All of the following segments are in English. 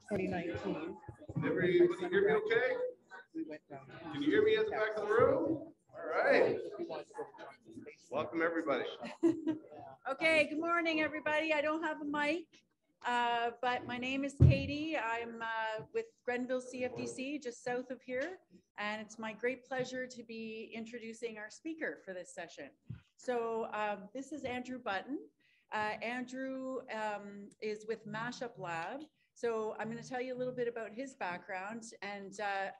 2019. Everybody hear me okay? We went down. Can you hear me at the back of the room? All right. Welcome, everybody. Okay, good morning, everybody. I don't have a mic, but my name is Katie. I'm with Grenville CFDC, just south of here, and it's my great pleasure to be introducing our speaker for this session. So this is Andrew Button. Andrew is with Mashup Lab. So I'm going to tell you a little bit about his background, and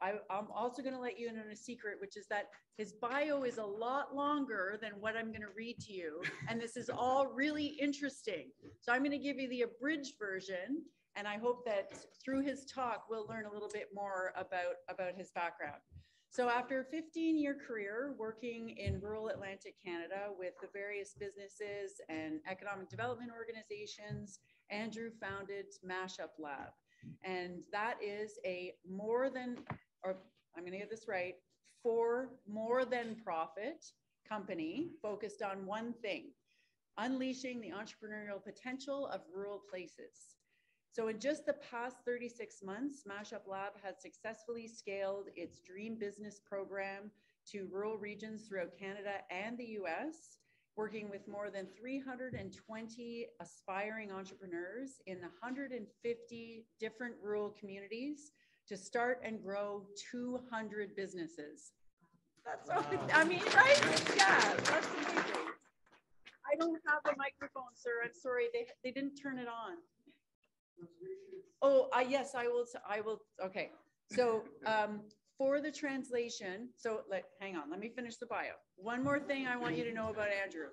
I'm also going to let you in on a secret, which is that his bio is a lot longer than what I'm going to read to you, and this is all really interesting. So I'm going to give you the abridged version, and I hope that through his talk we'll learn a little bit more about his background. So after a 15-year career working in rural Atlantic Canada with the various businesses and economic development organizations, Andrew founded Mashup Lab. And that is a more than, or I'm going to get this right, for more than profit company focused on one thing: unleashing the entrepreneurial potential of rural places. So in just the past 36 months, Mashup Lab has successfully scaled its Dream Business program to rural regions throughout Canada and the US, working with more than 320 aspiring entrepreneurs in 150 different rural communities to start and grow 200 businesses. That's all, I mean, right? Yeah, that's amazing. I don't have a microphone, sir. I'm sorry, they didn't turn it on. Oh, yes, I will. Okay. So for the translation, so hang on, let me finish the bio. One more thing I want you to know about Andrew.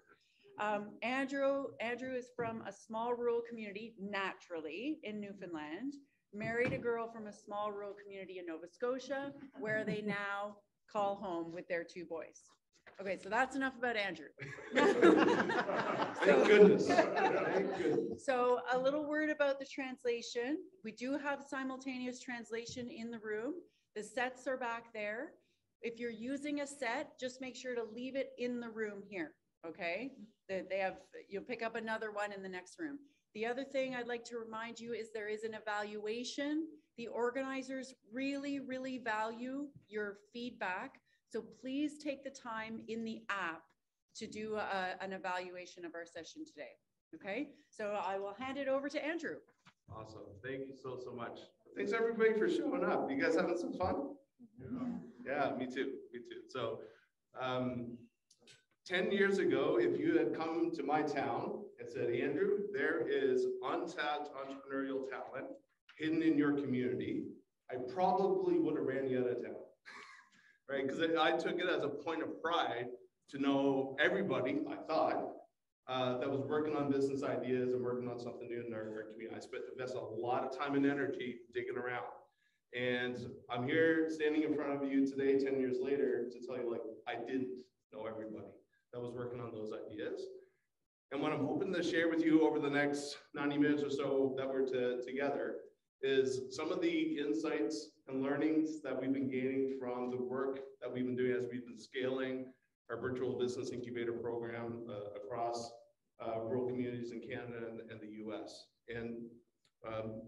Andrew is from a small rural community, naturally, in Newfoundland, married a girl from a small rural community in Nova Scotia, where they now call home with their 2 boys. Okay, so that's enough about Andrew. Thank goodness. Thank goodness. So a little word about the translation. We do have simultaneous translation in the room. The sets are back there. If you're using a set, just make sure to leave it in the room here, okay? You'll pick up another one in the next room. The other thing I'd like to remind you is there is an evaluation. The organizers really, really value your feedback. So please take the time in the app to do an evaluation of our session today. Okay, so I will hand it over to Andrew. Awesome. Thank you so much. Thanks everybody for showing up. You guys having some fun? Yeah, me too. Me too. So 10 years ago, if you had come to my town and said, Andrew, there is untapped entrepreneurial talent hidden in your community, I probably would have ran you out of town. Right? Because I took it as a point of pride to know everybody, I thought, that was working on business ideas and working on something new in our community. I invested a lot of time and energy digging around. And I'm here standing in front of you today, 10 years later, to tell you, like, I didn't know everybody that was working on those ideas. And what I'm hoping to share with you over the next 90 minutes or so that we're together is some of the insights and learnings that we've been gaining from the work that we've been doing as we've been scaling our virtual business incubator program across rural communities in Canada and the US. And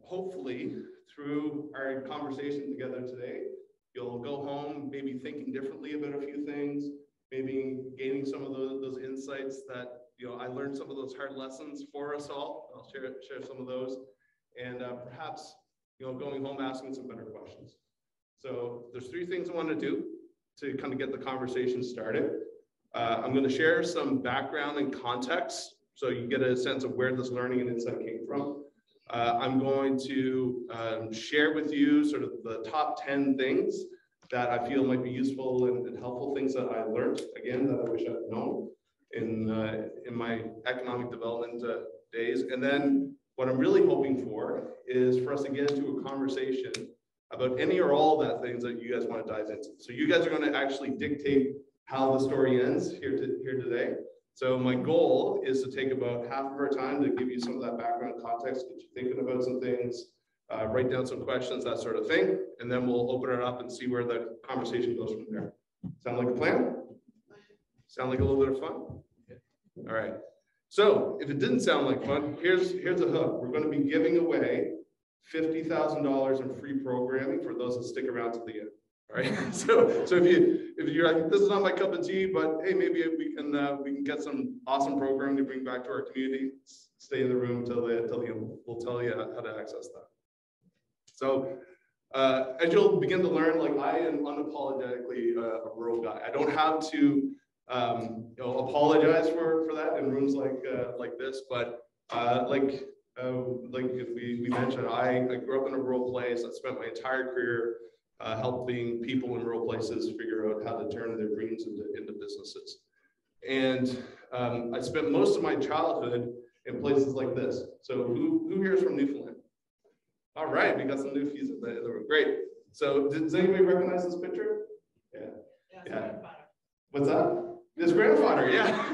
hopefully through our conversation together today, you'll go home maybe thinking differently about a few things, maybe gaining some of those insights that, you know, I learned some of those hard lessons for us all. I'll share some of those, and perhaps, you know, going home asking some better questions. So there's 3 things I want to do to kind of get the conversation started. I'm going to share some background and context so you get a sense of where this learning and insight came from. I'm going to share with you sort of the top 10 things that I feel might be useful and helpful things that I learned, again, that I wish I'd known in my economic development days. And then what I'm really hoping for is for us to get into a conversation about any or all of that things that you guys want to dive into. So you guys are going to actually dictate how the story ends here today. So my goal is to take about half of our time to give you some of that background context, get you thinking about some things, write down some questions, that sort of thing, and then we'll open it up and see where the conversation goes from there. Sound like a plan? Sound like a little bit of fun? All right. So if it didn't sound like fun, here's a hook. We're going to be giving away $50,000 in free programming for those that stick around to the end. All right. So if you're like, this is not my cup of tea, but hey, maybe we can get some awesome programming to bring back to our community. Stay in the room until the end. We'll tell you how to access that. So as you'll begin to learn, like I am unapologetically a rural guy. I don't have to apologize for that in rooms like this, but like we mentioned, I grew up in a rural place. I spent my entire career helping people in rural places figure out how to turn their dreams into businesses. And I spent most of my childhood in places like this. So who here is from Newfoundland? All right, we got some Newfies in the room. Great. So does anybody recognize this picture? Yeah. What's that? This grandfather, yeah.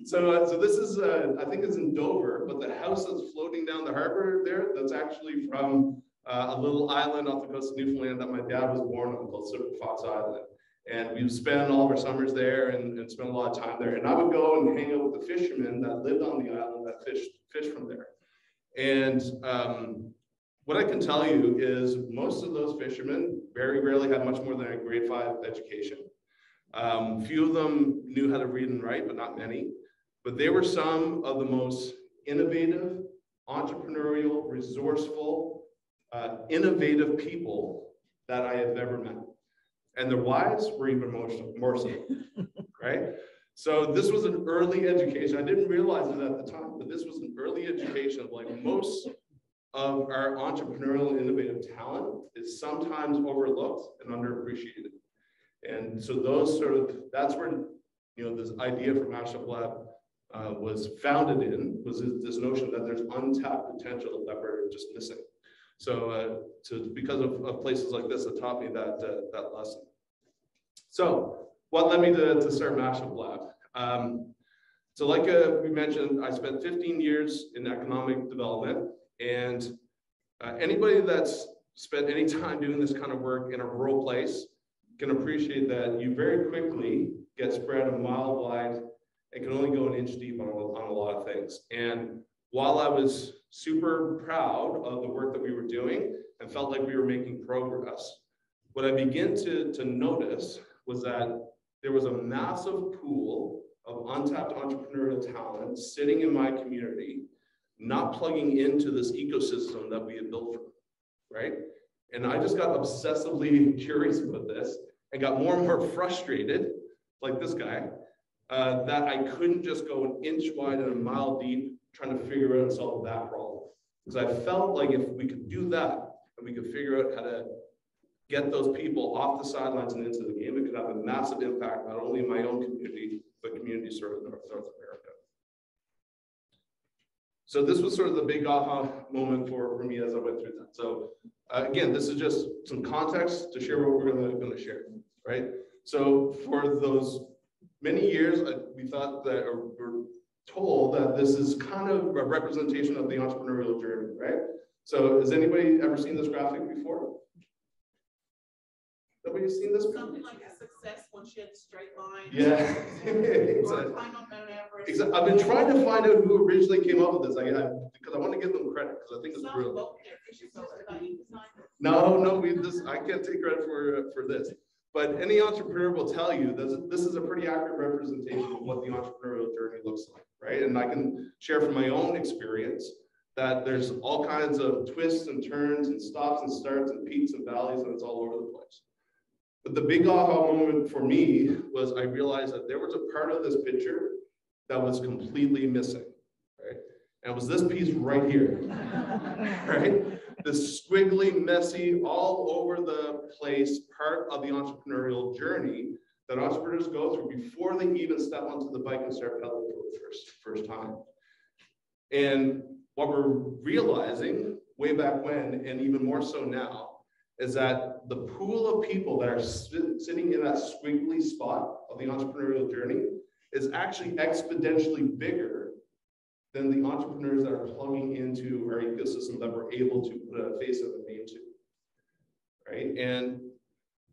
So this is, I think it's in Dover, but the house that's floating down the harbor there, that's actually from a little island off the coast of Newfoundland that my dad was born on called Silver Fox Island. And we would spend all of our summers there and spend a lot of time there. And I would go and hang out with the fishermen that lived on the island that fished from there. And what I can tell you is most of those fishermen very rarely had much more than a grade 5 education. Few of them knew how to read and write, but not many. But they were some of the most innovative, entrepreneurial, resourceful, innovative people that I have ever met. And their wives were even more so, right? So this was an early education. I didn't realize it at the time, but this was an early education of like most of our entrepreneurial and innovative talent is sometimes overlooked and underappreciated. And so that's where, this idea for Mashup Lab was founded in, was this notion that there's untapped potential that we're just missing. So because of places like this that taught me that lesson. So what led me to start Mashup Lab? So like we mentioned, I spent 15 years in economic development, and anybody that's spent any time doing this kind of work in a rural place can appreciate that you very quickly get spread a mile wide and can only go an inch deep on a lot of things. And while I was super proud of the work that we were doing and felt like we were making progress, what I began to notice was that there was a massive pool of untapped entrepreneurial talent sitting in my community, not plugging into this ecosystem that we had built for them, right? And I just got obsessively curious about this and got more and more frustrated, like this guy, that I couldn't just go an inch wide and a mile deep trying to figure out and solve that problem. Because I felt like if we could do that and we could figure out how to get those people off the sidelines and into the game, it could have a massive impact, not only in my own community, but communities sort of North America. So this was sort of the big aha moment for me as I went through that. So again, this is just some context to share what we're going to share, right? So for those many years, we thought that, or we're told that this is kind of a representation of the entrepreneurial journey, right? So has anybody ever seen this graphic before? Nobody's seen this? Something like a success once you had a straight line. Yeah. Or climb on Mount Everest. Exactly. I've been trying to find out who originally came up with this. Because I want to give them credit because I think it's brilliant. No, I can't take credit for this. But any entrepreneur will tell you that this is a pretty accurate representation of what the entrepreneurial journey looks like, right? And I can share from my own experience that there's all kinds of twists and turns and stops and starts and peaks and valleys, and it's all over the place. But the big aha moment for me was I realized that there was a part of this picture that was completely missing, right? And it was this piece right here, right? This squiggly, messy, all over the place part of the entrepreneurial journey that entrepreneurs go through before they even step onto the bike and start pedaling for the first time. And what we're realizing way back when, and even more so now, is that the pool of people that are sitting in that squiggly spot of the entrepreneurial journey is actually exponentially bigger than the entrepreneurs that are plugging into our ecosystem that we're able to put a face and a name to, right? And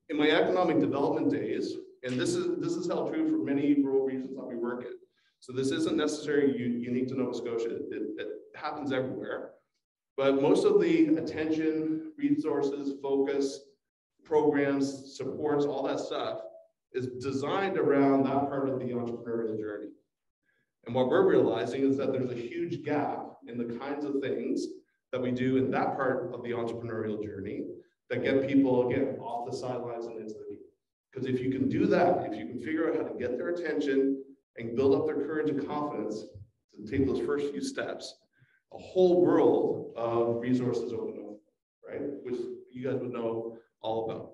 in my economic development days, and this is held true for many rural regions that we work in. So this isn't necessarily unique to Nova Scotia. It happens everywhere. But most of the attention, resources, focus, programs, supports, all that stuff is designed around that part of the entrepreneurial journey. And what we're realizing is that there's a huge gap in the kinds of things that we do in that part of the entrepreneurial journey that get people, again, off the sidelines and into the deep. Because if you can do that, if you can figure out how to get their attention and build up their courage and confidence to take those first few steps, a whole world of resources open up, right? Which you guys would know all about.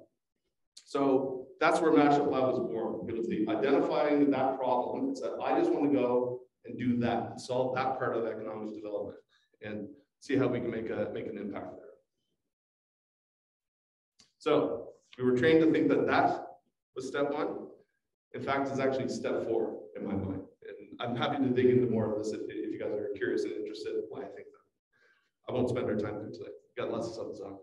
So that's where Mashup Lab was born. It was the identifying that problem. It's that I just want to go and do that, and solve that part of economic development, and see how we can make an impact there. So we were trained to think that that was step one. In fact, it's actually step 4 in my mind. And I'm happy to dig into more of this if you guys are curious and interested in why I think that. I won't spend our time there today. We've got lots of stuff to talk about.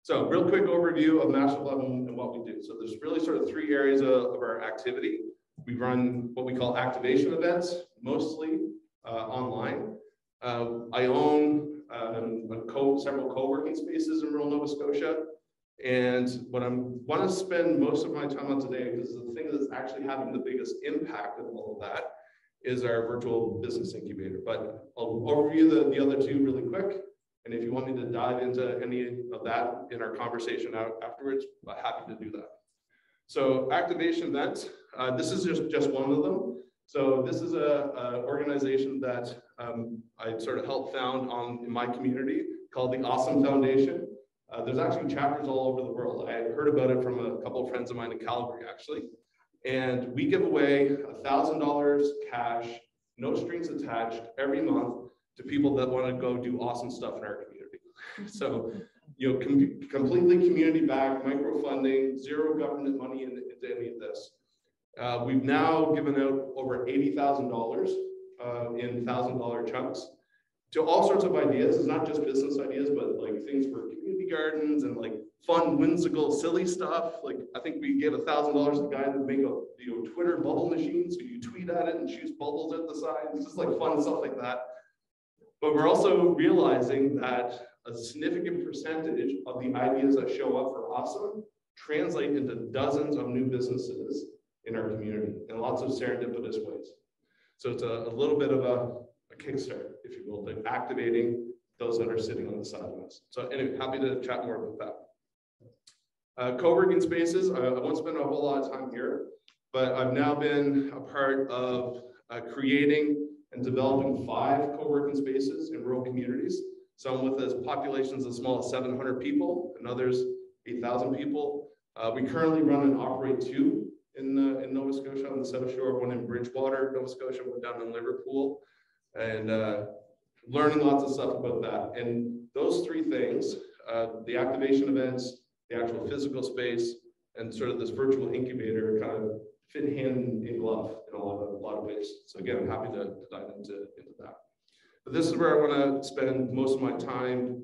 So real quick overview of Mashup Lab and what we do. So there's really sort of 3 areas of our activity. We run what we call activation events, mostly online. I own several co-working spaces in rural Nova Scotia. And what I want to spend most of my time on today, because the thing that's actually having the biggest impact of all of that, is our virtual business incubator. But I'll overview the other 2 really quick. And if you want me to dive into any of that in our conversation afterwards, I'm happy to do that. So activation events, this is just one of them. So this is a organization that I sort of helped found in my community called the Awesome Foundation. There's actually chapters all over the world. I heard about it from a couple of friends of mine in Calgary, actually. And we give away $1,000 cash, no strings attached, every month to people that want to go do awesome stuff in our community. So, completely community-backed, micro-funding, zero government money into any of this. We've now given out over $80,000 in $1,000 chunks to all sorts of ideas. It's not just business ideas, but like things for community gardens and like fun, whimsical, silly stuff. Like I think we gave $1,000 to a guy to make a Twitter bubble machine, so you tweet at it and shoots bubbles at the side. It's just like fun stuff like that. But we're also realizing that a significant percentage of the ideas that show up for Awesome translate into dozens of new businesses in our community in lots of serendipitous ways. So it's a little bit of a kickstart, if you will, like activating those that are sitting on the sidelines. So anyway, happy to chat more about that. Co-working spaces, I won't spend a whole lot of time here, but I've now been a part of creating and developing 5 co-working spaces in rural communities, some with as populations as small as 700 people and others 8,000 people. We currently run and operate 2 in Nova Scotia on the South Shore, one in Bridgewater, Nova Scotia, one down in Liverpool, and learning lots of stuff about that. And those 3 things, the activation events, the actual physical space, and sort of this virtual incubator kind of fit hand in glove in a lot of ways. So again, I'm happy to dive into that. But this is where I want to spend most of my time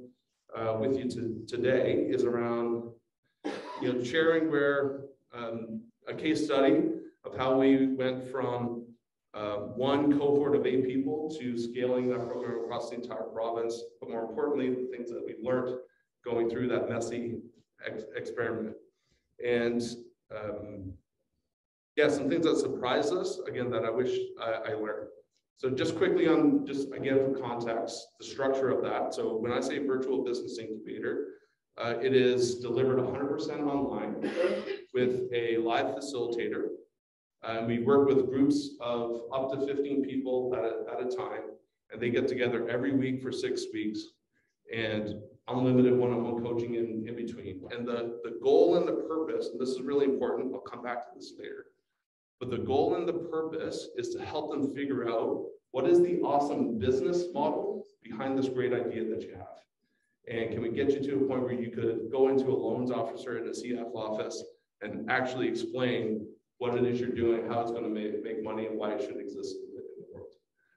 with you today, is around sharing where a case study of how we went from 1 cohort of 8 people to scaling that program across the entire province, but more importantly, the things that we've learned going through that messy experiment. And yeah, some things that surprised us, again, that I wish I learned. So just quickly on, just again for context, the structure of that. So when I say virtual business incubator, it is delivered 100% online with a live facilitator. We work with groups of up to 15 people at a time, and they get together every week for 6 weeks, and unlimited one-on-one coaching in between. And the goal and the purpose, and this is really important, I'll come back to this later, but the goal and the purpose is to help them figure out what is the awesome business model behind this great idea that you have. And can we get you to a point where you could go into a loans officer in a CF office and actually explain what it is you're doing, how it's going to make money, and why it should exist in the world.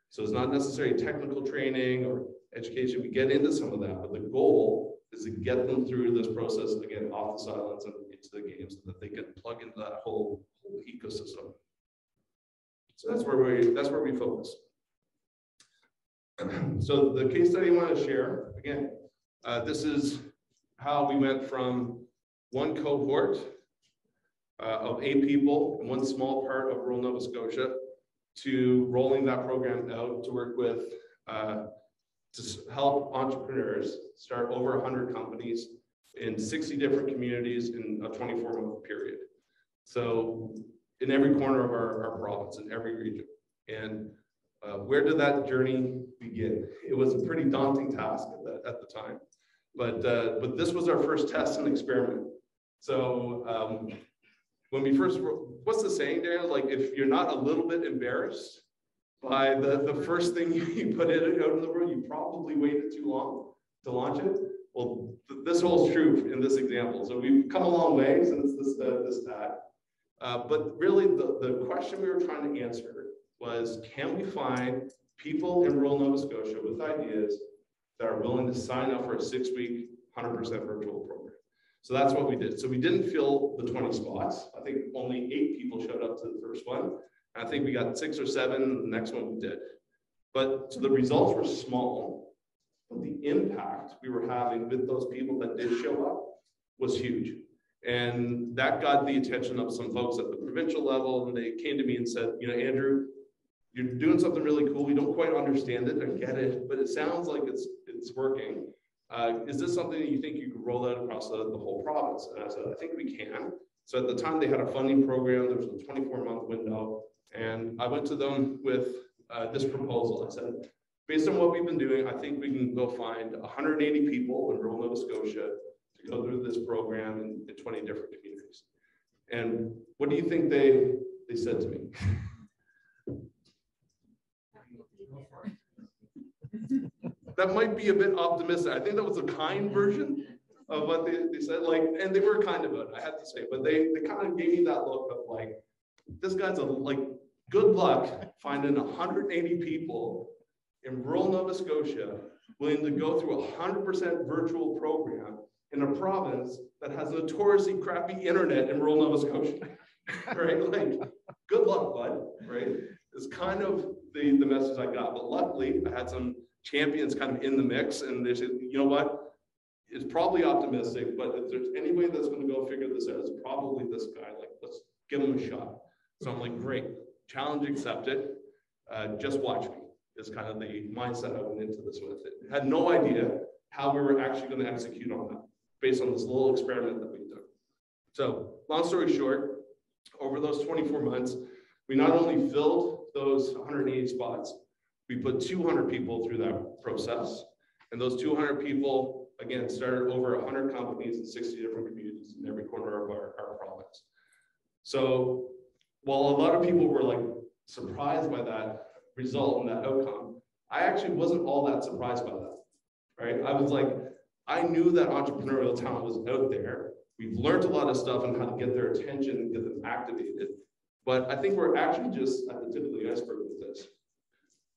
So it's not necessarily technical training or education. We get into some of that, but the goal is to get them through this process, again, off the sidelines and into the game, so that they can plug into that whole ecosystem. So that's where we focus. So the case study I want to share, again, this is how we went from one cohort of 8 people in one small part of rural Nova Scotia to rolling that program out to work with, to help entrepreneurs start over 100 companies in 60 different communities in a 24-month period. So in every corner of our province, in every region. And where did that journey begin? It was a pretty daunting task at the time, but this was our first test and experiment. So when we first, what's the saying, Daniel? Like, if you're not a little bit embarrassed by the first thing you put out in the world, you probably waited too long to launch it. Well, this holds true in this example. So we've come a long way since this tag. But really, the question we were trying to answer was, can we find people in rural Nova Scotia with ideas that are willing to sign up for a 6-week, 100% virtual program? So that's what we did. So we didn't fill the 20 spots. I think only 8 people showed up to the first one. I think we got 6 or 7, the next one we did. But so the results were small, but the impact we were having with those people that did show up was huge. And that got the attention of some folks at the provincial level, and they came to me and said, you know, Andrew, you're doing something really cool. We don't quite understand it and get it, but it sounds like it's working. Is this something that you think you could roll out across the whole province? And I said, I think we can. So at the time they had a funding program. There was a 24-month window. And I went to them with this proposal. I said, based on what we've been doing, I think we can go find 180 people in rural Nova Scotia to go through this program in 20 different communities. And what do you think they said to me? That might be a bit optimistic. I think that was a kind version of what they said. Like, and they were kind of it, I have to say, but they kind of gave me that look of like, this guy's good luck finding 180 people in rural Nova Scotia willing to go through a 100% virtual program in a province that has notoriously crappy internet in rural Nova Scotia, right? Like, good luck, bud, right? It's kind of the message I got. But luckily, I had some champions kind of in the mix, and they said, you know what? It's probably optimistic, but if there's anybody that's going to go figure this out, it's probably this guy. Like, let's give him a shot. So I'm like, great, challenge accepted. Just watch me. Is kind of the mindset I went into this with. It had no idea how we were actually going to execute on that based on this little experiment that we did. So long story short, over those 24 months, we not only filled those 180 spots, we put 200 people through that process. And those 200 people, again, started over 100 companies in 60 different communities in every corner of our province. So while a lot of people were like surprised by that result and that outcome, I actually wasn't all that surprised by that, right? I was like, I knew that entrepreneurial talent was out there. We've learned a lot of stuff on how to get their attention and get them activated. But I think we're actually just at the tip of the iceberg with this.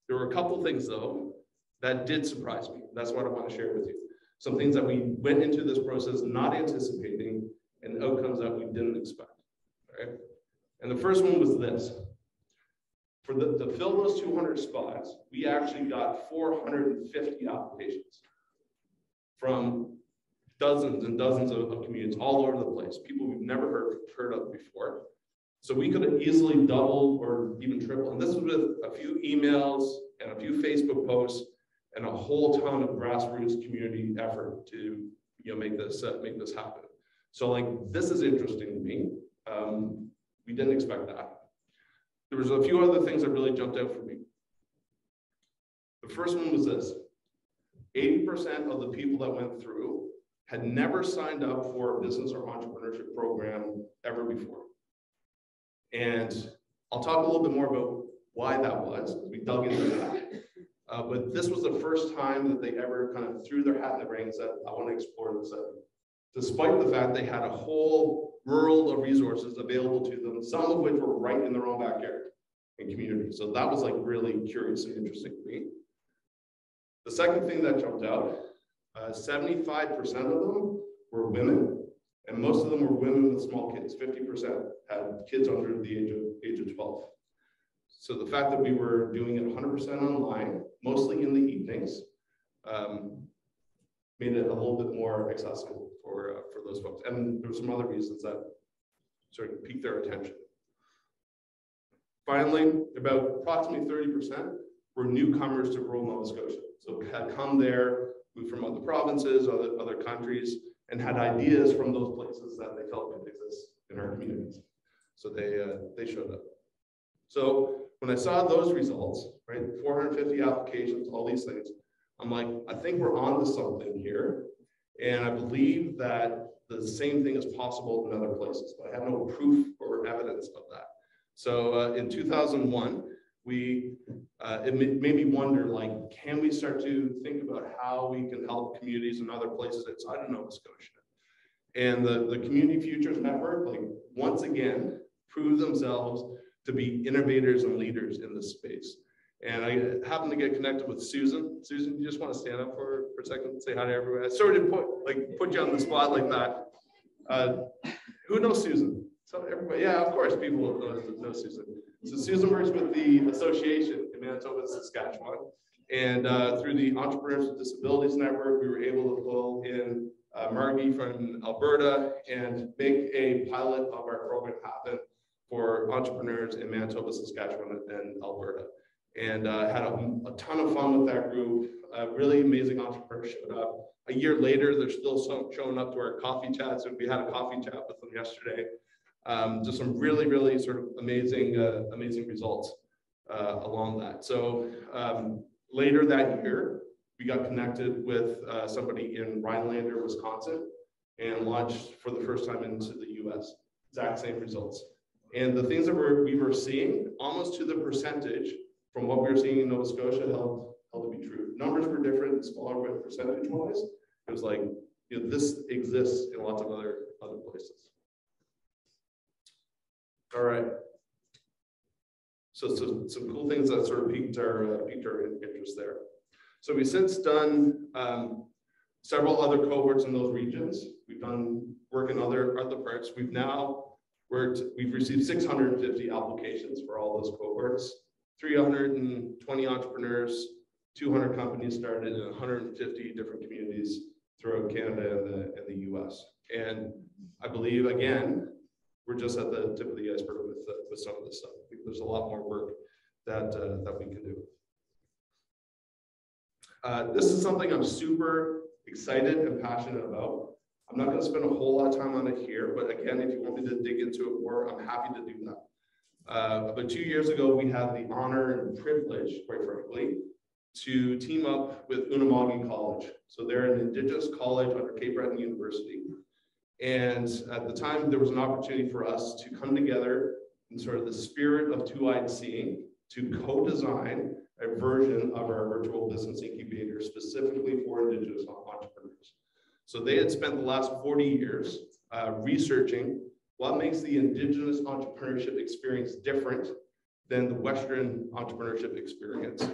There were a couple things, though, that did surprise me. That's what I want to share with you. Some things that we went into this process not anticipating and outcomes that we didn't expect, right? And the first one was this. To fill those 200 spots, we actually got 450 applications from dozens and dozens of communities all over the place, people we've never heard of before. So we could have easily doubled or even tripled. And this was with a few emails and a few Facebook posts and a whole ton of grassroots community effort to make this happen. So like, this is interesting to me. We didn't expect that. There was a few other things that really jumped out for me. The first one was this. 80% of the people that went through had never signed up for a business or entrepreneurship program ever before. And I'll talk a little bit more about why that was, because we dug into that. But this was the first time that they ever kind of threw their hat in the ring and said, I want to explore this. Despite the fact they had a whole world of resources available to them, some of which were right in their own backyard and community. So that was like really curious and interesting to me. The second thing that jumped out, 75% of them were women, and most of them were women with small kids. 50% had kids under the age of 12. So the fact that we were doing it 100% online, mostly in the evenings, made it a little bit more accessible for those folks. And there were some other reasons that sort of piqued their attention. Finally, about approximately 30% were newcomers to rural Nova Scotia. So had come there, moved from other provinces, other countries, and had ideas from those places that they felt could exist in our communities. So they showed up. So when I saw those results, right, 450 applications, all these things, I'm like, I think we're on to something here. And I believe that the same thing is possible in other places, but I have no proof or evidence of that. So in 2001, it made me wonder, like, can we start to think about how we can help communities in other places outside of Nova Scotia? And the Community Futures Network, like, once again, proved themselves to be innovators and leaders in this space. And I happened to get connected with Susan. Susan, you just want to stand up for a second and say hi to everyone? I sort of put you on the spot like that. Who knows Susan? So everybody, yeah, of course, people know Susan. So Susan works with the association in Manitoba, Saskatchewan. And through the Entrepreneurs with Disabilities Network, we were able to pull in Margie from Alberta and make a pilot of our program happen for entrepreneurs in Manitoba, Saskatchewan, and Alberta. And had a ton of fun with that group. Really amazing entrepreneurs showed up. A year later, they're still showing up to our coffee chats. And we had a coffee chat with them yesterday. Just some really, really sort of amazing results along that. So later that year, we got connected with somebody in Rhinelander, Wisconsin, and launched for the first time into the US. Exact same results. And the things that we were seeing, almost to the percentage from what we were seeing in Nova Scotia, held to be true. Numbers were different, smaller, but percentage-wise, it was like, you know, this exists in lots of other places. All right. So some cool things that sort of piqued our interest there. So we've since done several other cohorts in those regions. We've done work in other parts. We've received 650 applications for all those cohorts, 320 entrepreneurs, 200 companies started in 150 different communities throughout Canada and the US. And I believe, again, we're just at the tip of the iceberg with some of this stuff. I think there's a lot more work that we can do. This is something I'm super excited and passionate about. I'm not going to spend a whole lot of time on it here, but again, if you want me to dig into it more, I'm happy to do that. About 2 years ago, we had the honor and privilege, quite frankly, to team up with Unama'ki College. So they're an Indigenous college under Cape Breton University. And at the time, there was an opportunity for us to come together in sort of the spirit of two-eyed seeing to co-design a version of our virtual business incubator specifically for Indigenous entrepreneurs. So they had spent the last 40 years researching what makes the Indigenous entrepreneurship experience different than the Western entrepreneurship experience.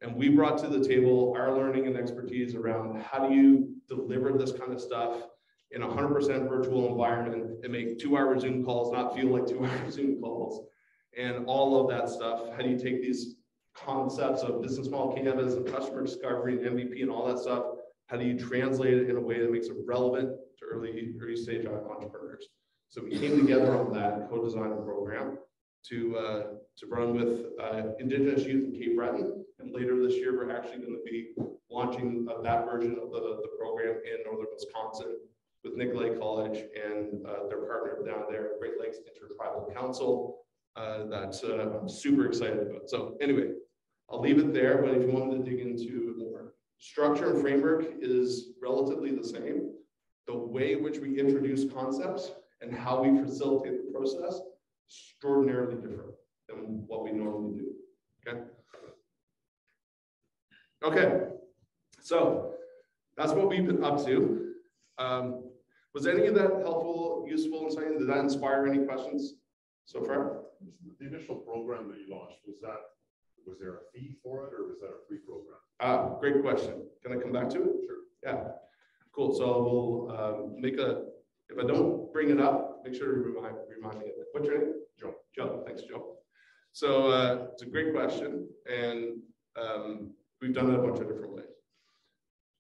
And we brought to the table our learning and expertise around how do you deliver this kind of stuff in a 100% virtual environment and make 2-hour Zoom calls not feel like 2-hour Zoom calls and all of that stuff. How do you take these concepts of business model canvas and customer discovery and MVP and all that stuff? How do you translate it in a way that makes it relevant to early stage entrepreneurs? So we came together on that and co-designed a program to run with Indigenous youth in Cape Breton. And later this year, we're actually going to be launching that version of the program in northern Wisconsin with Nicolay College and their partner down there, Great Lakes Intertribal Council, that I'm super excited about. So anyway, I'll leave it there, but if you wanted to dig into more, structure and framework is relatively the same. The way in which we introduce concepts and how we facilitate the process, extraordinarily different than what we normally do, okay? Okay, so that's what we've been up to. Was any of that helpful, useful, and something? Did that inspire any questions so far? The initial program that you launched, was there a fee for it, or was that a free program? Great question. Can I come back to it? Sure. Yeah, cool. So we'll if I don't bring it up, make sure to remind me of it. What's your name? Joe. Joe, thanks, Joe. So it's a great question, and we've done it a bunch of different ways.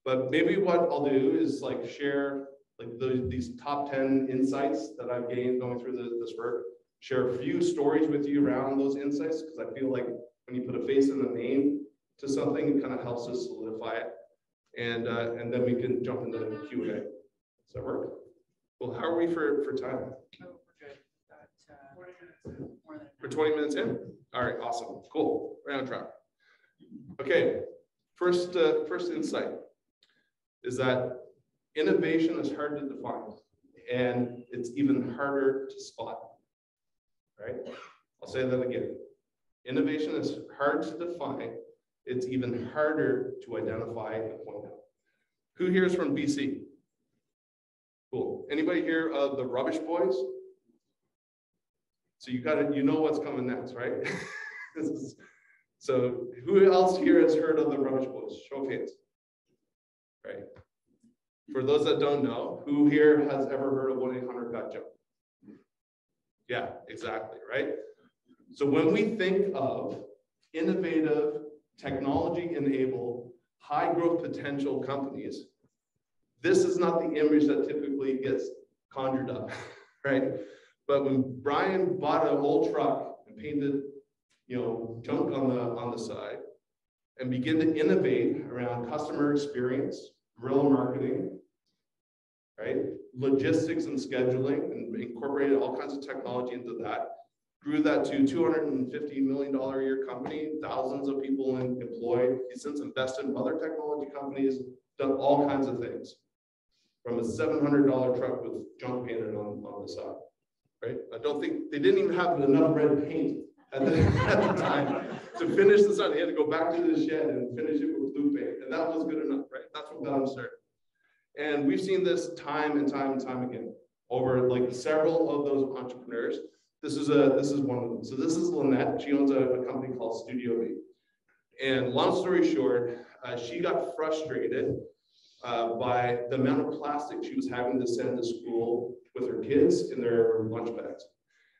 But maybe what I'll do is like share like these top 10 insights that I've gained going through this work, share a few stories with you around those insights, because I feel like when you put a face and a name to something, it kind of helps us solidify it. And then we can jump into the Q&A. Does that work? Well, how are we for time? Oh, we're good. Got, more than For 20 minutes in? All right, awesome, cool, right on track. Okay, first insight is that innovation is hard to define, and it's even harder to spot, right? I'll say that again. Innovation is hard to define. It's even harder to identify and point out. Who here is from BC? Cool. Anybody here of the Rubbish Boys? So you know what's coming next, right? So who else here has heard of the Rubbish Boys? Show of hands. Right. For those that don't know, who here has ever heard of 1-800-GOT-JUMP? Yeah, exactly, right? So when we think of innovative, technology-enabled, high-growth potential companies, this is not the image that typically gets conjured up, right? But when Brian bought an old truck and painted, junk on the side, and began to innovate around customer experience, guerrilla marketing, right? Logistics and scheduling, and incorporated all kinds of technology into that, grew that to $250 million a year company, thousands of people employed. He's since invested in other technology companies, done all kinds of things, from a $700 truck with junk painted on the side, right? I don't think, they didn't even have enough red paint at the time to finish the side. They had to go back to the shed and finish it with blue paint, and that was good enough, right? That's what got him started. And we've seen this time and time and time again over like several of those entrepreneurs. This is one of them. So this is Lynette. She owns a company called Studio B. And long story short, she got frustrated by the amount of plastic she was having to send to school with her kids in their lunch bags.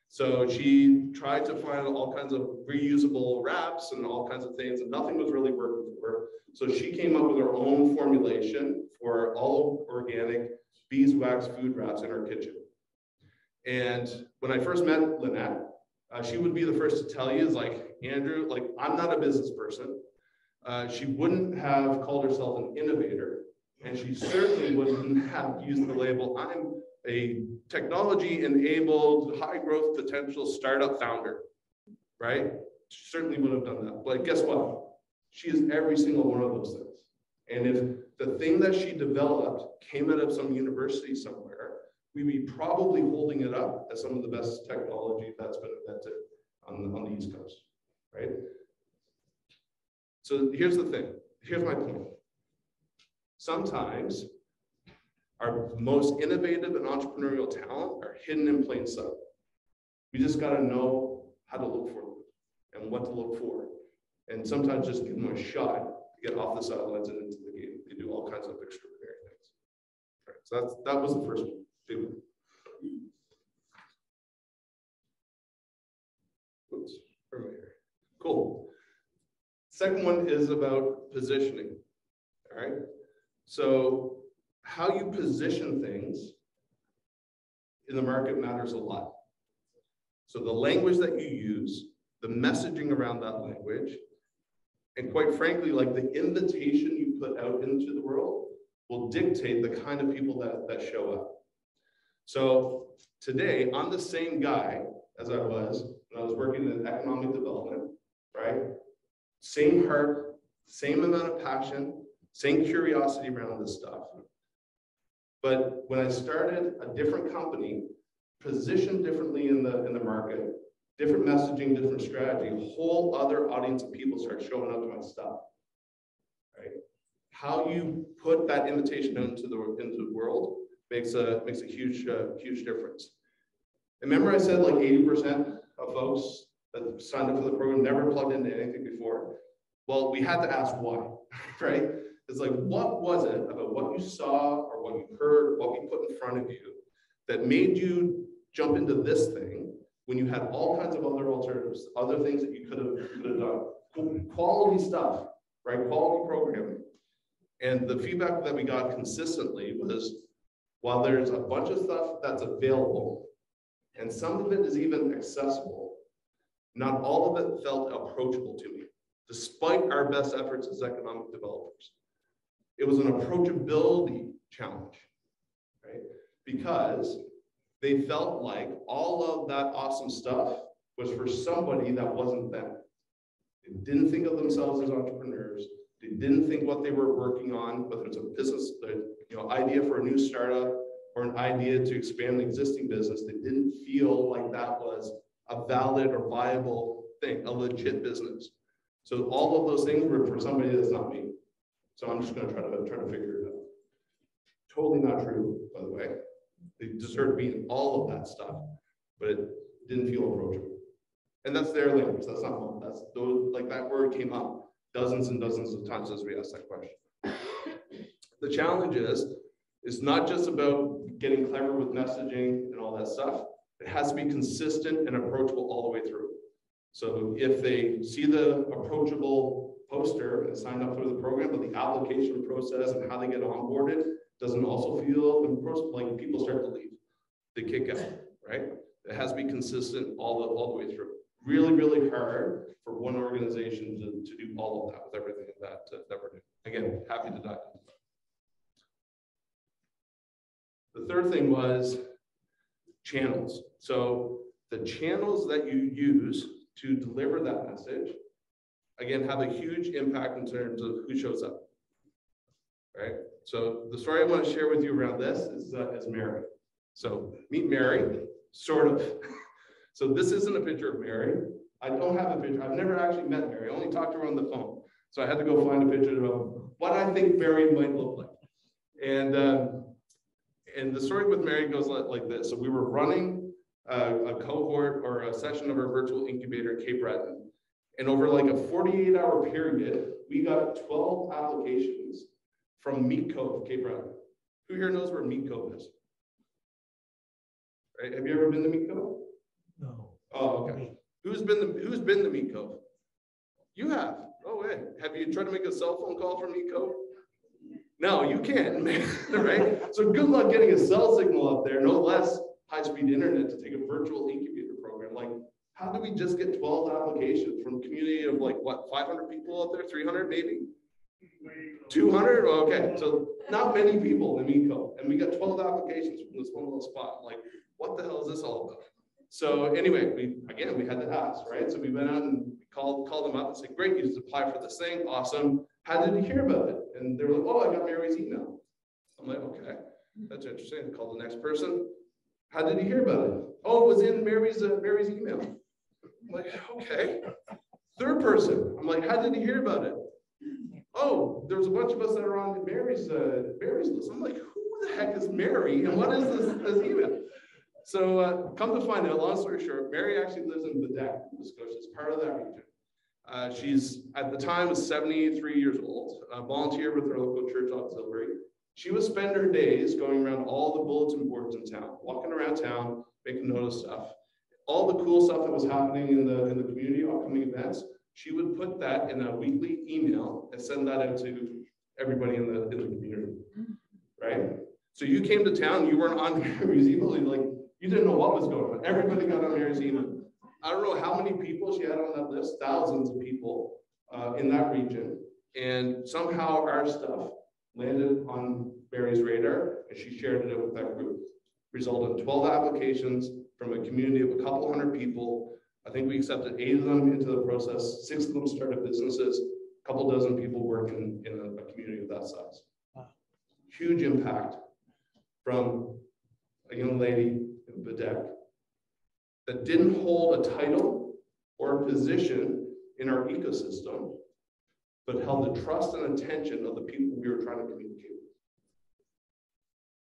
So she tried to find all kinds of reusable wraps and all kinds of things, and nothing was really working for her. So she came up with her own formulation for all organic beeswax food wraps in her kitchen. And when I first met Lynette, she would be the first to tell you, is like, Andrew, like, I'm not a business person. She wouldn't have called herself an innovator, and she certainly wouldn't have used the label, I'm a technology-enabled, high-growth potential startup founder, right? She certainly would have done that. But guess what? She is every single one of those things. And if the thing that she developed came out of some university somewhere, we'd be probably holding it up as some of the best technology that's been invented on the East Coast, right? So here's the thing. Here's my point. Sometimes our most innovative and entrepreneurial talent are hidden in plain sight. We just got to know how to look for them and what to look for. And sometimes just give them a shot to get off the sidelines and into the game. They do all kinds of extraordinary things. All right, so that was the first one. Oops, where am I here? Cool. Second one is about positioning. All right. So how you position things in the market matters a lot. So the language that you use, the messaging around that language, and quite frankly, like the invitation you put out into the world will dictate the kind of people that show up. So today, I'm the same guy as I was when I was working in economic development, right? Same heart, same amount of passion, same curiosity around this stuff. But when I started a different company, positioned differently in the market, different messaging, different strategy, a whole other audience of people start showing up to my stuff, right? How you put that invitation into the world makes a huge difference. Remember I said like 80% of folks that signed up for the program never plugged into anything before? Well, we had to ask why, right? It's like, what was it about what you saw or what you heard, what we put in front of you that made you jump into this thing when you had all kinds of other alternatives, other things that you could have done, quality stuff, right? Quality programming. And the feedback that we got consistently was, while there's a bunch of stuff that's available, and some of it is even accessible, not all of it felt approachable to me, despite our best efforts as economic developers. It was an approachability challenge, right? Because they felt like all of that awesome stuff was for somebody that wasn't them. They didn't think of themselves as entrepreneurs. They didn't think what they were working on, whether it's a business, idea for a new startup or an idea to expand an existing business. They didn't feel like that was a valid or viable thing, a legit business. So all of those things were for somebody that's not me. So I'm just going to try to figure it out. Totally not true, by the way. They deserve being all of that stuff, but it didn't feel approachable. And that's their language. That's not mine. That's those, like that word came up dozens and dozens of times as we asked that question. The challenge is not just about getting clever with messaging and all that stuff. It has to be consistent and approachable all the way through. So if they see the approachable poster and sign up for the program, but the application process and how they get onboarded doesn't also feel like people start to leave. They kick out, right? It has to be consistent all the way through. Really, really hard for one organization to do all of that with everything that we're doing. Again, happy to dive into that. The third thing was channels. So the channels that you use to deliver that message, again, have a huge impact in terms of who shows up, right? So the story I want to share with you around this is Mary. So meet Mary, sort of. So this isn't a picture of Mary. I don't have a picture. I've never actually met Mary. I only talked to her on the phone. So I had to go find a picture of what I think Mary might look like. And the story with Mary goes like this. So we were running a cohort or a session of our virtual incubator at Cape Breton. And over like a 48-hour period, we got 12 applications from Meat Cove, Cape Breton. Who here knows where Meat Cove is? Right? Have you ever been to Meat Cove? No. Oh, okay. Who's been to Meat Cove? You have. Oh, wait. Have you tried to make a cell phone call from Meat Cove? No, you can't, right? So good luck getting a cell signal up there, no less high-speed internet to take a virtual incubator program. Like, how do we just get 12 applications from a community of like, what, 500 people out there, 300 maybe? 200? Okay, so not many people in Meat Cove. And we got 12 applications from this one little spot. Like, what the hell is this all about? So anyway, we had to ask, right? So we went out and called them up and said, great, you just apply for this thing, awesome. How did you hear about it? And they were like, oh, I got Mary's email. I'm like, okay, that's interesting. I called the next person. How did you hear about it? Oh, it was in Mary's email. I'm like, okay. Third person, I'm like, how did you hear about it? Oh, there was a bunch of us that are on Mary's list. I'm like, who the heck is Mary? And what is this email? So come to find out, long story short, Mary actually lives in Quebec, Scotia. It's part of that region. She's, at the time, was 73 years old, a volunteer with her local church auxiliary. She would spend her days going around all the bulletin boards in town, walking around town, making note of stuff. All the cool stuff that was happening in the community, upcoming events, she would put that in a weekly email and send that out to everybody in the community, right? So you came to town, you weren't on Mary's email, like, you didn't know what was going on. Everybody got on Mary's email. I don't know how many people she had on that list, thousands of people in that region. And somehow our stuff landed on Mary's radar and she shared it out with that group. Resulted in 12 applications from a community of a couple hundred people. I think we accepted 8 of them into the process. 6 of them started businesses. A couple dozen people working in a community of that size. Wow. Huge impact from a young lady in Quebec that didn't hold a title or a position in our ecosystem, but held the trust and attention of the people we were trying to communicate with.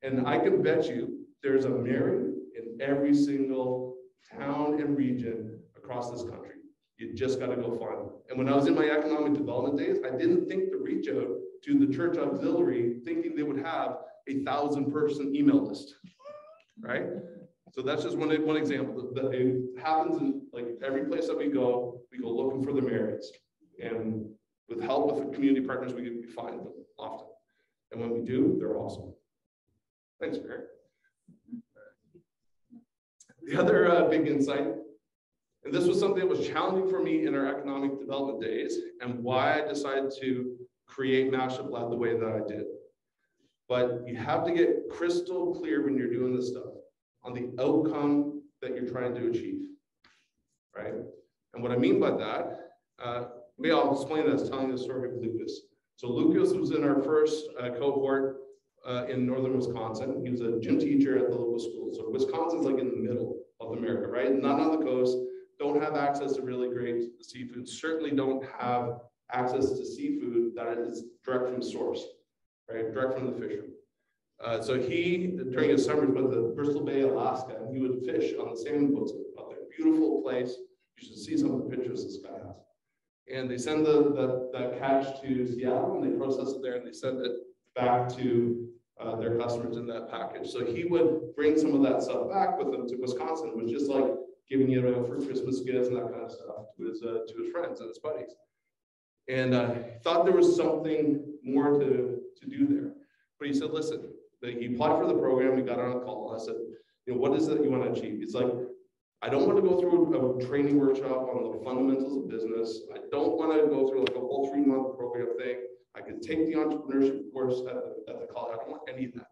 And I can bet you there's a Mary in every single town and region across this country. You just got to go find them. And when I was in my economic development days, I didn't think to reach out to the church auxiliary thinking they would have a 1,000-person email list, right? So that's just one example. That it happens in like every place that we go looking for the merits. And with help with the community partners, we find them often. And when we do, they're awesome. Thanks, Mary. The other big insight, and this was something that was challenging for me in our economic development days and why I decided to create Mashup Lab the way that I did. But you have to get crystal clear when you're doing this stuff on the outcome that you're trying to achieve, right? And what I mean by that, I'll explain that as telling the story of Lucas. So Lucas was in our first cohort in northern Wisconsin. He was a gym teacher at the local school. So Wisconsin's like in the middle of America, right? Not on the coast, don't have access to really great seafood, certainly don't have access to seafood that is direct from source, right? Direct from the fishery. So he, during his summers, went to Bristol Bay, Alaska, and he would fish on the salmon boats out there. Beautiful place. You should see some of the pictures this guy has. And they send the catch to Seattle, and they process it there, and they send it back to their customers in that package. So he would bring some of that stuff back with him to Wisconsin, which is like giving it out for Christmas gifts and that kind of stuff to his friends and his buddies. And he thought there was something more to do there. But he said, listen, he applied for the program, we got on a call. I said, you know, what is it you want to achieve? He's like, I don't want to go through a training workshop on the fundamentals of business. I don't want to go through like a whole 3-month program thing. I could take the entrepreneurship course at the college. I don't want any of that.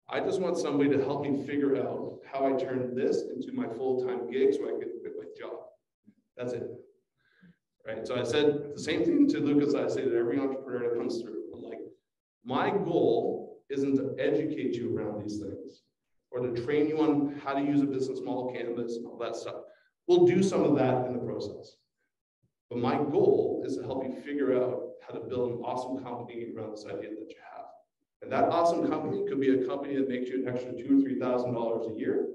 I just want somebody to help me figure out how I turn this into my full-time gig so I can quit my job. That's it. Right. So I said the same thing to Lucas. I say to every entrepreneur that comes through. I'm like, my goal isn't to educate you around these things or to train you on how to use a business model canvas and all that stuff. We'll do some of that in the process. But my goal is to help you figure out how to build an awesome company around this idea that you have. And that awesome company could be a company that makes you an extra $2,000 or $3,000 a year,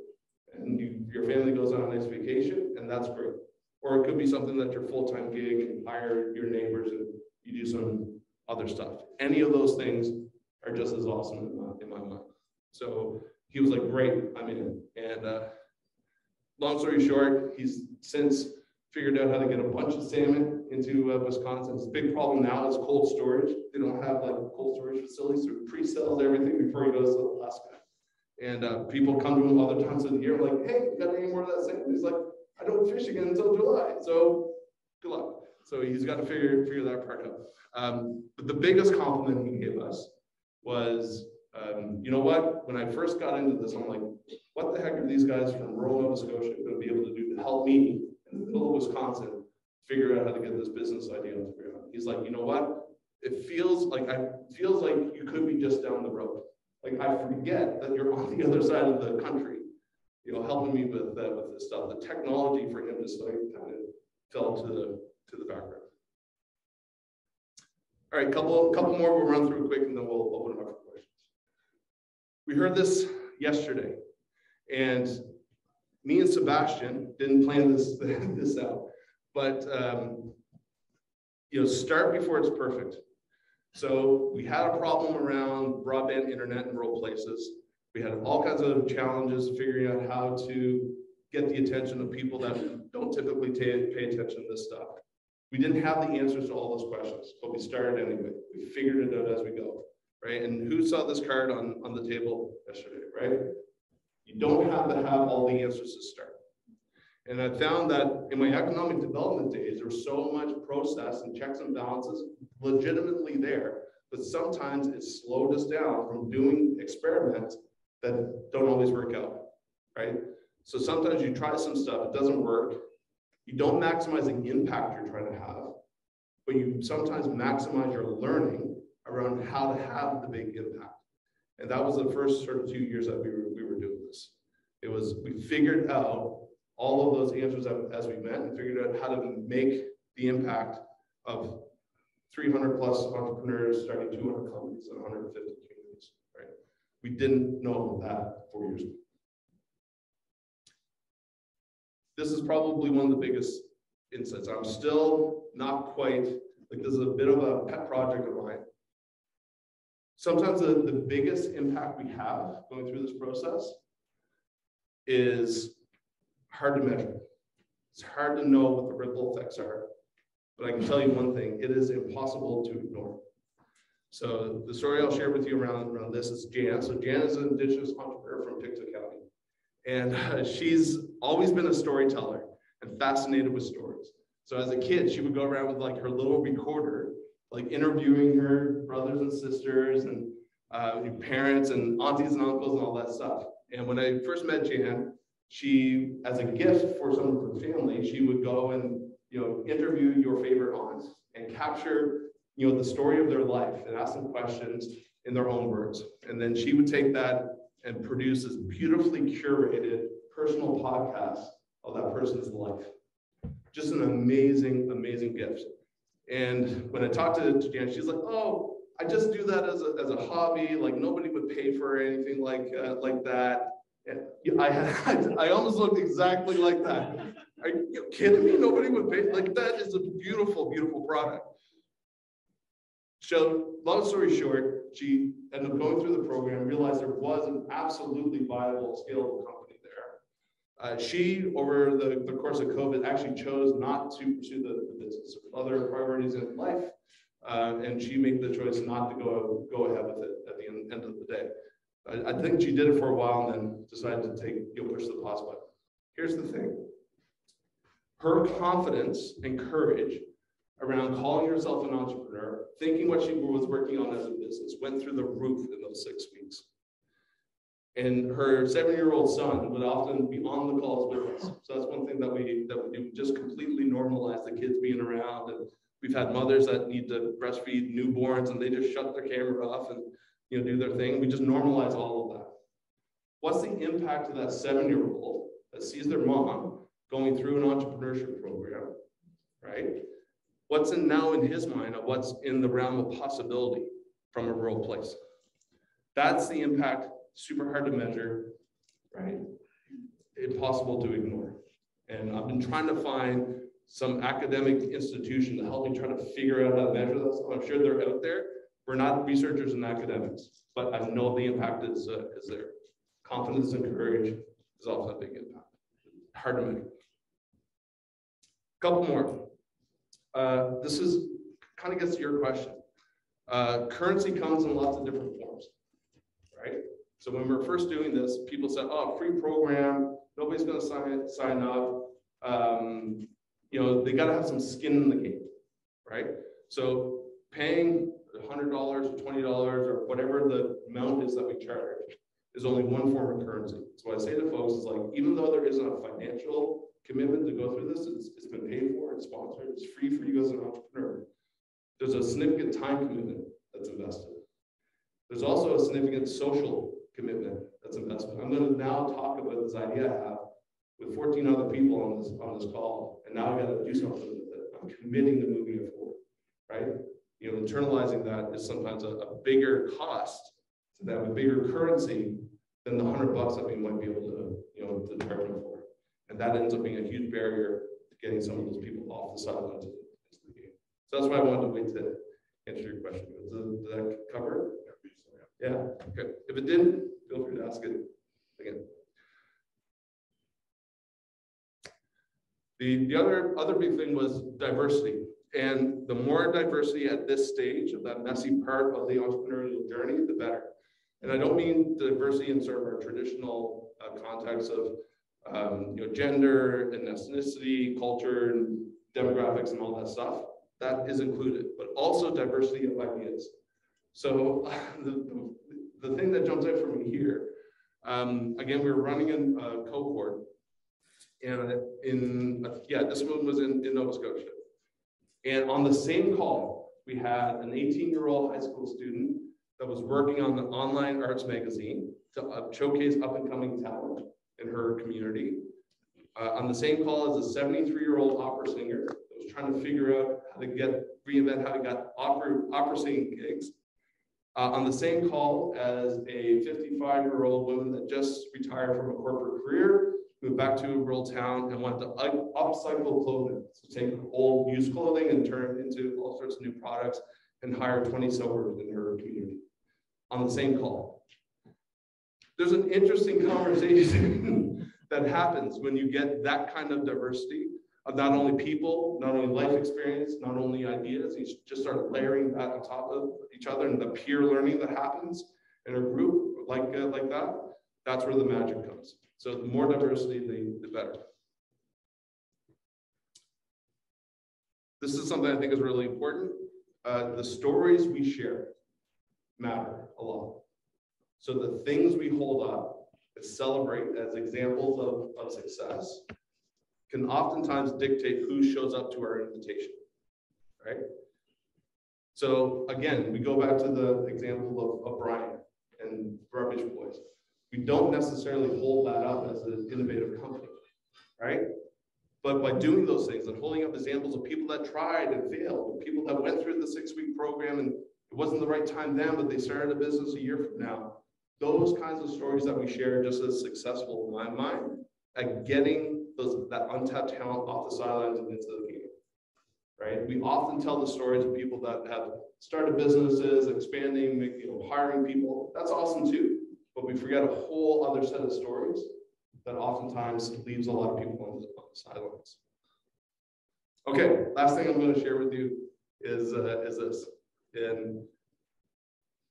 and your family goes on a nice vacation, and that's great. Or it could be something that's your full-time gig and you hire your neighbors and you do some other stuff. Any of those things are just as awesome in my mind. So he was like, great, I'm in. And long story short, he's since figured out how to get a bunch of salmon into Wisconsin. His big problem now is cold storage. They don't have like cold storage facilities, so he pre-sells everything before he goes to Alaska. And people come to him other times of the year like, hey, you got any more of that salmon? He's like, I don't fish again until July, so good luck. So he's got to figure that part out. But the biggest compliment he gave us was, you know what? When I first got into this, I'm like, what the heck are these guys from rural Nova Scotia going to be able to do to help me in the middle of Wisconsin figure out how to get this business idea off the ground? He's like, you know what? It feels like you could be just down the road. Like I forget that you're on the other side of the country, you know, helping me with this stuff. The technology for him just like kind of fell to the background. All right, couple more we'll run through quick and then we'll open it up for questions. We heard this yesterday, and me and Sebastian didn't plan this out, but you know, start before it's perfect. So we had a problem around broadband internet in rural places. We had all kinds of challenges figuring out how to get the attention of people that don't typically pay attention to this stuff. We didn't have the answers to all those questions, but we started anyway. We figured it out as we go, right? And who saw this card on the table yesterday, right? You don't have to have all the answers to start. And I found that in my economic development days, there was so much process and checks and balances legitimately there, but sometimes it slowed us down from doing experiments that don't always work out, right? So sometimes you try some stuff, it doesn't work. You don't maximize the impact you're trying to have, but you sometimes maximize your learning around how to have the big impact. And that was the first sort of 2 years that we were doing this. It was, we figured out all of those answers as we went and figured out how to make the impact of 300 plus entrepreneurs starting 200 companies and 150 communities, right? We didn't know that 4 years ago. This is probably one of the biggest insights. I'm still not quite, like this is a bit of a pet project of mine. Sometimes the biggest impact we have going through this process is hard to measure. It's hard to know what the ripple effects are, but I can tell you one thing, it is impossible to ignore. So the story I'll share with you around this is Jan. So Jan is an Indigenous entrepreneur from Pictou County. And she's always been a storyteller and fascinated with stories. So as a kid, she would go around with like her little recorder, like interviewing her brothers and sisters and parents and aunties and uncles and all that stuff. And when I first met Jan, she, as a gift for some of her family, she would go and interview your favorite aunts and capture the story of their life and ask them questions in their own words. And then she would take that and produce this beautifully curated personal podcast of that person's life. Just an amazing, amazing gift. And when I talked to Jan, she's like, oh, I just do that as a hobby. Like nobody would pay for anything like that. And I almost looked exactly like that. Are you kidding me? Nobody would pay. Like that is a beautiful, beautiful product. So long story short, she ended up going through the program, realized there was an absolutely viable, scalable company there. She, over the course of COVID, actually chose not to pursue the business, other priorities in life, and she made the choice not to go ahead with it at the end of the day. I think she did it for a while and then decided to push the pause button. Here's the thing. Her confidence and courage around calling herself an entrepreneur, thinking what she was working on as a business, went through the roof in those 6 weeks. And her 7-year-old son would often be on the calls with us. So that's one thing that we do, just completely normalize the kids being around. And we've had mothers that need to breastfeed newborns and they just shut their camera off and do their thing. We just normalize all of that. What's the impact of that 7-year-old that sees their mom going through an entrepreneurship program, right? What's now in his mind of what's in the realm of possibility from a rural place? That's the impact, super hard to measure, right? Impossible to ignore. And I've been trying to find some academic institution to help me try to figure out how to measure this. I'm sure they're out there. We're not researchers and academics, but I know the impact is there. Confidence and courage is also a big impact. Hard to measure. Couple more. This is kind of gets to your question. Currency comes in lots of different forms, right? So when we were first doing this, people said, "Oh, free program. Nobody's going to sign up. They got to have some skin in the game, right?" So paying $100 or $20 or whatever the amount is that we charge is only one form of currency. So what I say to folks is like, even though there isn't a financial commitment to go through this, it's been paid for, it's sponsored, it's free for you as an entrepreneur. There's a significant time commitment that's invested. There's also a significant social commitment that's invested. I'm going to now talk about this idea I have with 14 other people on this call, and now I got to do something with it. I'm committing to moving it forward, right? Internalizing that is sometimes a bigger cost to them, a bigger currency than the $100 that we might be able to charge them for. And that ends up being a huge barrier to getting some of those people off the sidelines into the game. So that's why I wanted to wait to answer your question. Did that cover it? Yeah, okay. If it didn't, feel free to ask it again. The other big thing was diversity. And the more diversity at this stage of that messy part of the entrepreneurial journey, the better. And I don't mean diversity in sort of our traditional context of gender and ethnicity, culture and demographics and all that stuff. That is included, but also diversity of ideas. So the thing that jumps out for me here, again, we were running in a cohort, and this one was in Nova Scotia. And on the same call, we had an 18-year-old high school student that was working on the online arts magazine to showcase up-and-coming talent in her community. On the same call as a 73-year-old opera singer that was trying to figure out how to reinvent how to get opera singing gigs. On the same call as a 55-year-old woman that just retired from a corporate career, moved back to a rural town and wanted to upcycle clothing. So take old used clothing and turn it into all sorts of new products and hire 20 sewers in her community on the same call. There's an interesting conversation that happens when you get that kind of diversity of not only people, not only life experience, not only ideas. You just start layering that on top of each other, and the peer learning that happens in a group like that. That's where the magic comes. So the more diversity, the better. This is something I think is really important. The stories we share matter a lot. So the things we hold up and celebrate as examples of success can oftentimes dictate who shows up to our invitation, right? So again, we go back to the example of Brian and Rubbish Boys. We don't necessarily hold that up as an innovative company, right? But by doing those things and holding up examples of people that tried and failed, people that went through the 6-week program and it wasn't the right time then, but they started a business a year from now. Those kinds of stories that we share are just as successful in my mind at getting that untapped talent off the sidelines and into the game, right? We often tell the stories of people that have started businesses, expanding, hiring people. That's awesome too. But we forget a whole other set of stories that oftentimes leaves a lot of people on the sidelines. Okay, last thing I'm going to share with you is this.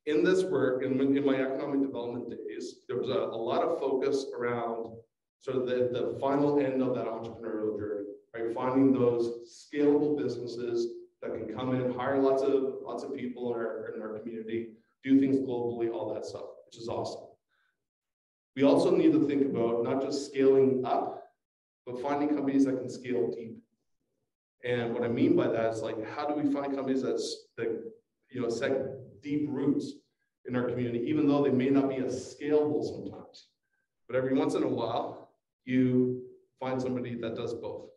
In this work, in my economic development days, there was a lot of focus around sort of the final end of that entrepreneurial journey, right? Finding those scalable businesses that can come in, hire lots of people in our community, do things globally, all that stuff, which is awesome. We also need to think about not just scaling up, but finding companies that can scale deep. And what I mean by that is, like, how do we find companies that set deep roots in our community, even though they may not be as scalable sometimes. But every once in a while, you find somebody that does both.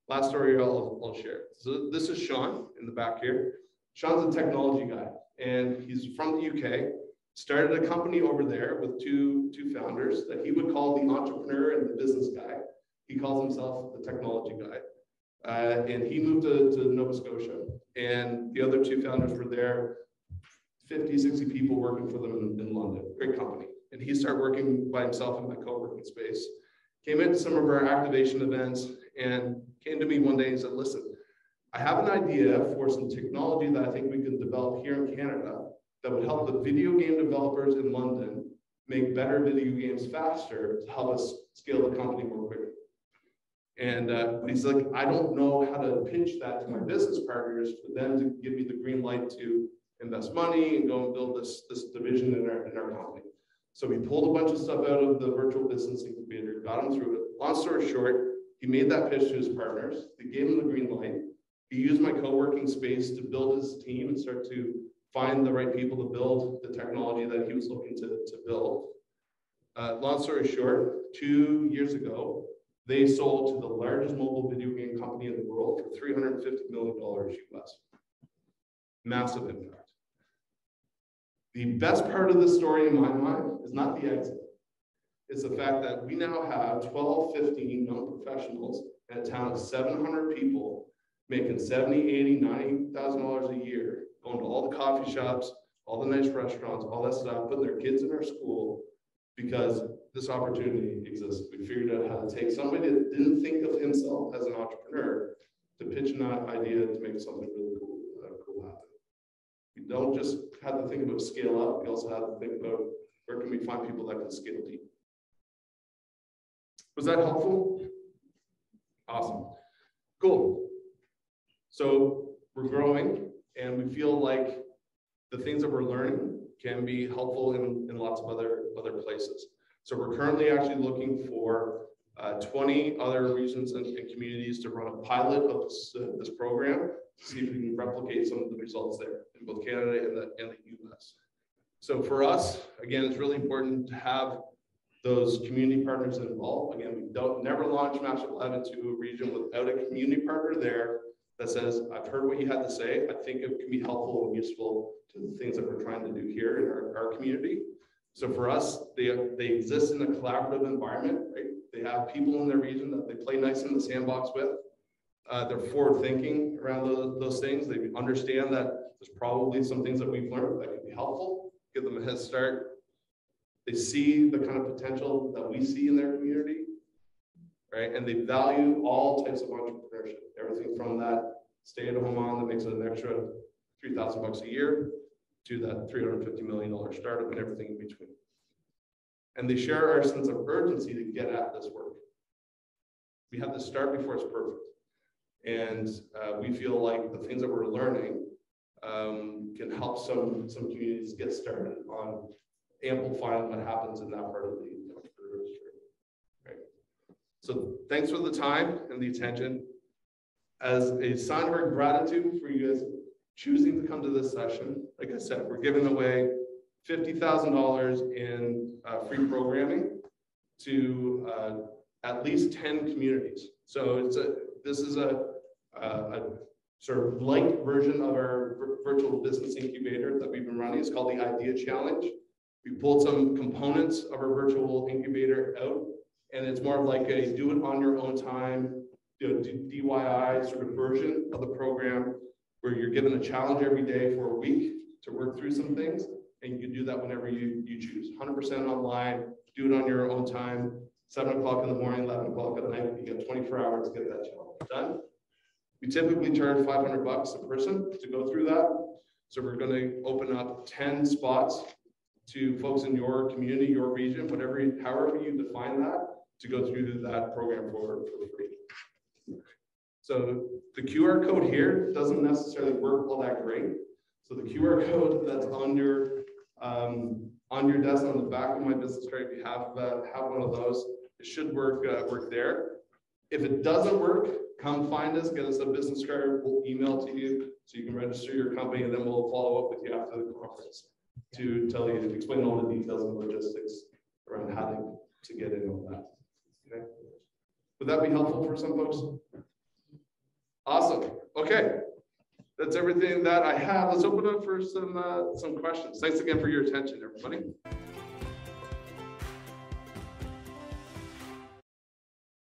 Last story I'll share. So this is Sean in the back here. Sean's a technology guy, and he's from the UK. Started a company over there with two founders that he would call the entrepreneur and the business guy. He calls himself the technology guy. And he moved to Nova Scotia, and the other two founders were there, 50, 60 people working for them in London. Great company. And he started working by himself in my co-working space. Came into some of our activation events and came to me one day and said, listen, I have an idea for some technology that I think we can develop here in Canada that would help the video game developers in London make better video games faster to help us scale the company more quickly. And he's like, I don't know how to pitch that to my business partners for them to give me the green light to invest money and go and build this division in our company. So we pulled a bunch of stuff out of the virtual business incubator, got him through it. Long story short, he made that pitch to his partners. They gave him the green light. He used my co-working space to build his team and start to find the right people to build the technology that he was looking to build. Long story short, 2 years ago, they sold to the largest mobile video game company in the world for $350 million US. Massive impact. The best part of this story in my mind is not the exit. It's the fact that we now have 12, 15 young professionals in a town of 700 people making $70, $80, $90,000 a year, going to all the coffee shops, all the nice restaurants, all that stuff, putting their kids in our school because this opportunity exists. We figured out how to take somebody that didn't think of himself as an entrepreneur to pitch an idea to make something really cool happen. We don't just have to think about scale up, we also have to think about where can we find people that can scale deep. Was that helpful? Awesome. Cool. So we're growing and we feel like the things that we're learning can be helpful in lots of other places. So we're currently actually looking for 20 other regions and communities to run a pilot of this program to see if we can replicate some of the results there in both Canada and the US. So for us, again, it's really important to have those community partners involved. Again, we never launch Mashup Lab into a region without a community partner there that says, I've heard what you had to say. I think it can be helpful and useful to the things that we're trying to do here in our community. So for us, they exist in a collaborative environment, right? They have people in their region that they play nice in the sandbox with. They're forward thinking around those things. They understand that there's probably some things that we've learned that can be helpful, give them a head start. They see the kind of potential that we see in their community, right? And they value all types of entrepreneurship, everything from that stay-at-home mom that makes it an extra $3,000 a year to that $350 million startup and everything in between. And they share our sense of urgency to get at this work. We have to start before it's perfect. And we feel like the things that we're learning can help some communities get started on amplifying what happens in that part of the entrepreneurial journey. Right? So thanks for the time and the attention. As a sign of our gratitude for you guys choosing to come to this session, like I said, we're giving away $50,000 in free programming to at least 10 communities. So this is a sort of light version of our virtual business incubator that we've been running. It's called the Idea Challenge. We pulled some components of our virtual incubator out, and it's more of like a do it on your own time, DIY sort of version of the program where you're given a challenge every day for a week to work through some things, and you can do that whenever you choose. 100% online, do it on your own time, 7 o'clock in the morning, 11 o'clock at night. You get 24 hours to get that challenge done. We typically charge $500 a person to go through that. So we're going to open up 10 spots to folks in your community, your region, however you define that, to go through that program for free. So the QR code here doesn't necessarily work all that great. So the QR code that's on your desk on the back of my business card, if you have one of those, it should work there. If it doesn't work, come find us, get us a business card, we'll email to you so you can register your company, and then we'll follow up with you after the conference to explain all the details and logistics around how to get in on that. Okay. Would that be helpful for some folks? Awesome. Okay. That's everything that I have. Let's open up for some questions. Thanks again for your attention, everybody.